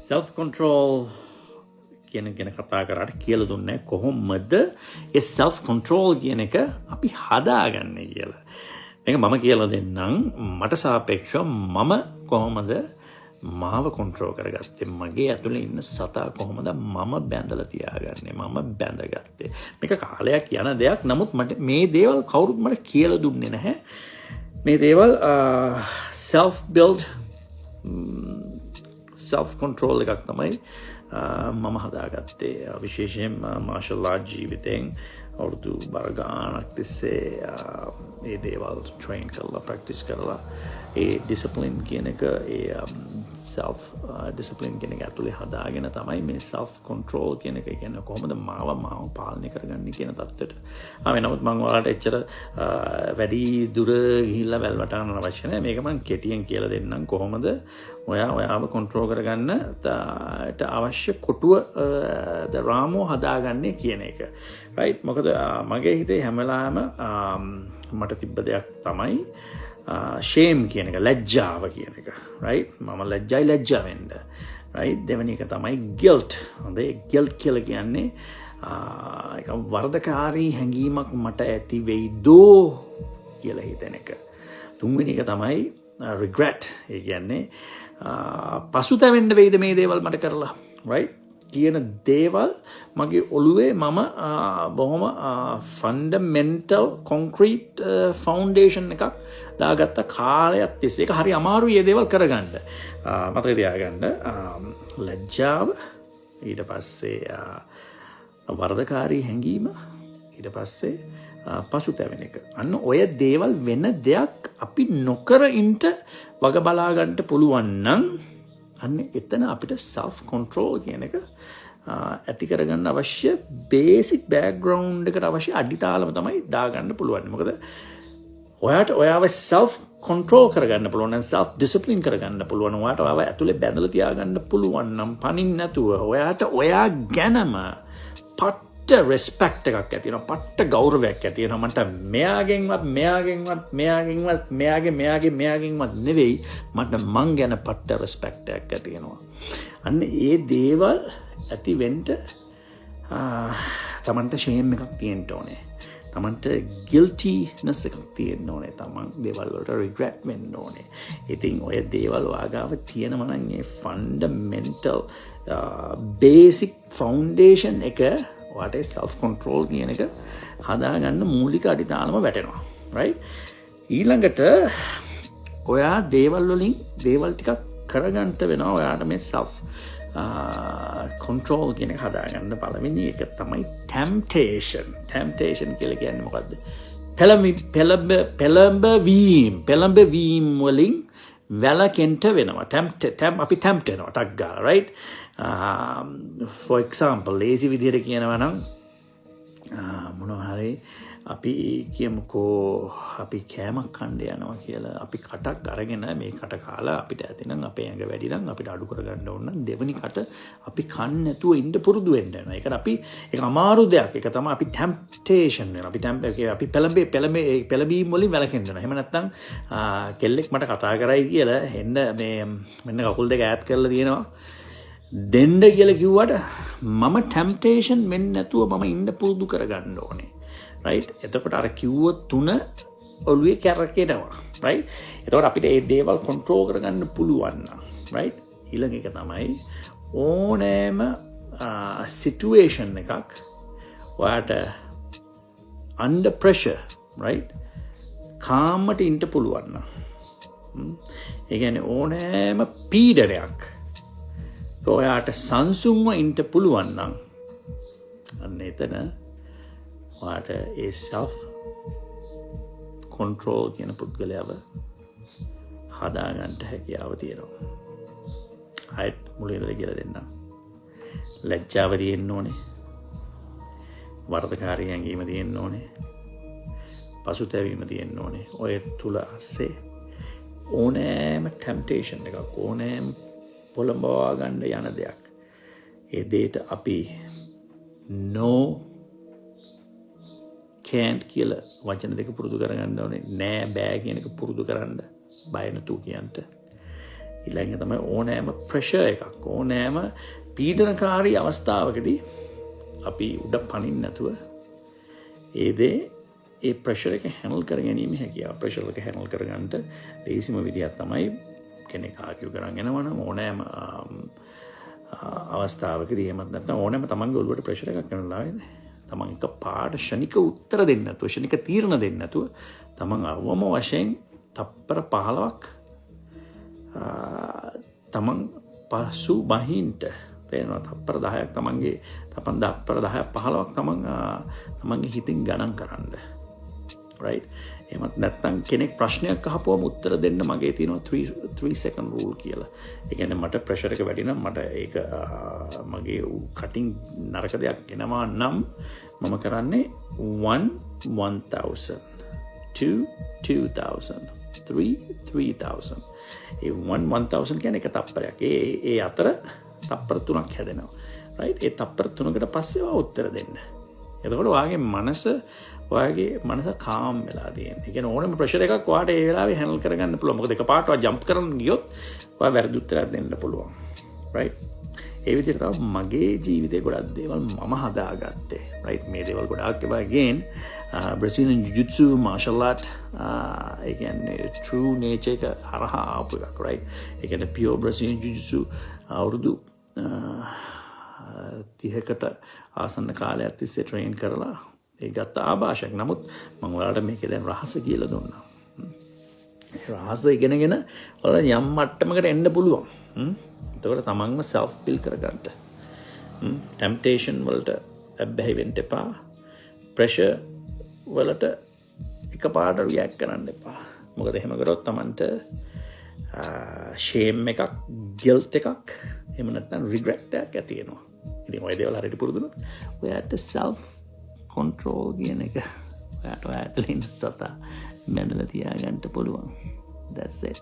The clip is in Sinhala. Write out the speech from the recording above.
self control කියන කතා කරාට කියලා දුන්නේ කොහොමද ඒ self control කියන එක අපි හදාගන්නේ කියලා. මේක මම කියලා දෙන්නම් මට සාපේක්ෂව මම කොහොමද මාව control කරගත්තේ මගේ ඇතුලේ ඉන්න සතා කොහොමද මම බැඳලා තියාගන්නේ මම බැඳගත්තේ. මේක කාලයක් යන දෙයක්. නමුත් මට මේ දේවල් කවුරුත් මට කියලා දුන්නේ නැහැ. මේ දේවල් self build self control එකක් තමයි මම හදාගත්තේ. විශේෂයෙන් මාර්ෂල් ආර්ට් ජීවිතෙන් අවුරුදු බර ගානක් තිස්සේ ඒ දේවල් ට්‍රේන් කරලා ප්‍රැක්ටිස් කරලා ඒ ඩිසිප්ලින් කියන එක ඒ self discipline කියන එක ඇතුලේ හදාගෙන තමයි මේ self control කියන එක කියන්නේ කොහොමද මාව පාලනය කරගන්නේ කියන தත්ත්වයට. නමුත් මම ඔයාලට එච්චර වැඩි දුර ගිහිල්ලා වැල්වට ගන්න අවශ්‍ය නැහැ. මේක මම කෙටියෙන් කියලා දෙන්නම් කොහොමද ඔයාව control කරගන්න අවශ්‍ය කොටුව රාමුව හදාගන්නේ කියන එක. right? මොකද මගේ හිතේ හැම වෙලාවෙම මට තිබ්බ දෙයක් තමයි shame කියන එක, ලැජ්ජාව කියන එක. right? මම ලැජ්ජා වෙන්න. right? දෙවෙනි එක තමයි guilt. හොඳයි guilt කියලා කියන්නේ ඒක වර්ධකාරී හැඟීමක් මට ඇති වෙයිදෝ කියලා හිතන එක. තුන්වෙනි එක තමයි regret. ඒ කියන්නේ පසුතැවෙන්න වෙයිද මේ දේවල් මට කරලා. right? කියන දේවල් මගේ ඔළුවේ මම බොහොම ෆන්ඩමෙන්ටල් කොන්ක්‍රීට් ෆවුන්ඩේෂන් එකක් දාගත්ත කාලයක් තිස්සේ. ඒක හරි අමාරුයි මේ දේවල් කරගන්න. මතක තියාගන්න ලැජ්ජාව, ඊට පස්සේ වර්ධකාරී හැඟීම, ඊට පස්සේ පසුතැවෙන එක. අන්න ඔය දේවල් වෙන දෙයක් අපි නොකර ඉන්න වග බලා ගන්න පුළුවන් නම් අන්න එතන අපිට self control කියන එක ඇති කරගන්න අවශ්‍ය basic background එකට අවශ්‍ය අඩිතාලම තමයි දාගන්න පුළුවන්. මොකද ඔයාට ඔයාව self control කරගන්න පුළුවන් නම් self discipline කරගන්න පුළුවන්. ඔයාට ඔයාව ඇතුලේ බැඳලා තියාගන්න පුළුවන් නම් පණින්න නැතුව ඔයාට ඔයා ගැනම පට්ට respect එකක් ඇති වෙනවා. පට්ට ගෞරවයක් ඇති වෙනවා. මට මෙයාගෙන්වත් නෙවෙයි මට මං ගැන පට්ට respect එකක් ඇති වෙනවා. අන්න ඒ දේවල් ඇති වෙන්න තමන්ට shame එකක් තියෙන්න ඕනේ. තමන්ට guiltiness එකක් තියෙන්න ඕනේ. තමන් දේවල් වලට regret වෙන්න ඕනේ. ඉතින් ඔය දේවල් වාගාව තියෙනවා නම් ඒ fundamental basic foundation එක ඔයාට self control කියන එක හදාගන්න මූලික අඩිතාලම වැටෙනවා. right? ඊළඟට ඔයා දේවල් වලින් දේවල් ටිකක් කරගන්න වෙනවා. ඔයාට මේ self control කියන එක හදාගන්න පළවෙනි එක තමයි temptation කියලා කියන්නේ මොකද්ද? පෙළඹවීම වලින් වැළකෙන්න වෙනවා. අපි tempt වෙනවා ටක් ගාලා. right? For example lazy විදිහට කියනවා නම් මොනවා හරි අපි කියමුකෝ අපි කෑමක් කන්න යනවා කියලා අපි කටක් අරගෙන මේ කට කාලා අපිට ඇතිනම් අපේ ඇඟ වැඩි නම් අපිට අඩු කරගන්න ඕන නම් දෙවෙනි කට අපි කන්න නැතුව ඉන්න පුරුදු වෙන්න වෙනවා. ඒක අපි ඒක අමාරු දෙයක්. ඒක තමයි අපි temptation වෙනවා. අපි පෙළඹීම් වලින් වැළකෙන්න වෙනවා. එහෙම නැත්නම් කෙල්ලෙක් මට කතා කරයි කියලා එන්න මෙන්න කකුල් දෙක ඈත් කරලා තියෙනවා. දෙන්න කියලා කිව්වට මම temptation වෙන්නේ නැතුව මම ඉන්න පුරුදු කරගන්න ඕනේ. right? එතකොට අර කිව්ව තුන ඔළුවේ කැරකෙනවා. right? එතකොට අපිට මේ දේවල් control කරගන්න පුළුවන් නම් right? ඊළඟ එක තමයි ඕනෑම situation එකක් ඔයාට under pressure right? කාමට ඉන්න පුළුවන් නම් ඒ කියන්නේ ඕනෑම පීඩනයක් ඔයාට සංසුන්ව ඉන්න පුළුවන් නම් අන්න එතන ඔයාට ඒ self control කියන පුද්ගලයාව හදාගන්න හැකියාව තියෙනවා. හයිත් මුලින්ම කියලා දෙන්නම්. ලැජ්ජාව තියෙන්න ඕනේ. වර්ධකාරී හැඟීම තියෙන්න ඕනේ. පසුතැවීම තියෙන්න ඕනේ. ඔය තුල ASCII ඕනෑම temptation එකක් ඕනෑම පොළඹවා ගන්න යන දෙයක්. ඒ දෙයට අපි no can't කියලා වචන දෙක පුරුදු කරගන්න ඕනේ. නෑ බෑ කියන එක පුරුදු කරන්න. බය නැතුව කියන්න. ඊළඟ තමයි ඕනෑම ප්‍රෙෂර් එකක් ඕනෑම පීඩනකාරී අවස්ථාවකදී අපි උඩ පනින්න නැතුව ඒ ප්‍රෙෂර් එක හැන්ඩල් කර ගැනීම හැකියාව. ප්‍රෙෂර් එක හැන්ඩල් කරගන්නට ලේසිම විදිහක් තමයි කෙනෙක් ආකියු කරන් යනවනම් ඕනෑම අවස්ථාවකදී එහෙමත් නැත්නම් ඕනෑම තමන්ගේ ඔළුවට ප්‍රෙෂර් එකක් කරනවා නේද? තමන් එක පාට ෂණික උත්තර දෙන්න නැතුව ෂණික තීරණ දෙන්න නැතුව තමන් අවම වශයෙන් තප්පර 15ක් තමන් පසු බහින්ට තේරෙනවා. තප්පර 10ක් තමන්ගේ තප්පර 10ක් 15ක් තමන්ගේ හිතින් ගණන් කරන්න. right? එහෙමත් නැත්නම් කෙනෙක් ප්‍රශ්නයක් අහපුවම උත්තර දෙන්න මගේ තියෙනවා 3 second rule කියලා. ඒ කියන්නේ මට ප්‍රෙෂර් එක වැඩි නම් මට ඒක මගේ කටින් නරක දෙයක් එනවා නම් මම කරන්නේ 1 1000 2 2000 3 3000. ඒ 1000 කියන්නේ එක තප්පරයක්. ඒ අතර තප්පර 3ක් හැදෙනවා. right? ඒ තප්පර 3කට පස්සේ උත්තර දෙන්න. එතකොට ඔයාගේ මනස කාම් වෙලා තියෙනවා. ඒ කියන්නේ ඕනම ප්‍රෙෂර් එකක් ඔයාට ඒ වෙලාවේ හැන්ඩල් කරගන්න පුළුවන්. මොකද එකපාරට ඔයා ජම්ප් කරන්න ගියොත් ඔයා වැරදි උත්තරයක් දෙන්න පුළුවන්. right? ඒ විදිහට තමයි මගේ ජීවිතේ ගොඩක් දේවල් මම හදාගත්තේ. right? මේ දේවල් ගොඩාක් ඒවා again Brazilian jiu-jitsu martial art ඒ කියන්නේ true nature එක හරහා ආපු එකක්. right? ඒ කියන්නේ pure Brazilian jiu-jitsu අවුරුදු 30කට ආසන්න කාලයක් තිස්සේ ට්‍රේන් කරලා ඒ ගත්ත ආభాෂයක්. නමුත් මම ඔයාලට මේකේ දැන් රහස කියලා දුන්නා. රහස ඉගෙනගෙන ඔයාලා යම් මට්ටමකට එන්න පුළුවන්. එතකොට තමන්ම self build කරගන්න. temptation වලට බැහැ වෙන්න එපා. pressure වලට එකපාරට react කරන්න එපා. මොකද එහෙම කරොත් තමන්ට shame එකක්, guilt එකක්, එහෙම නැත්නම් regret එකක් ඇති වෙනවා. ඉතින් ඔය දේවල් හරියට පුරුදුනොත් ඔයාට self control කියන එක ඔයාට ඔය ඇතුලේ ඉන්න සතා මැදලා තියාගන්න පුළුවන්. That's it.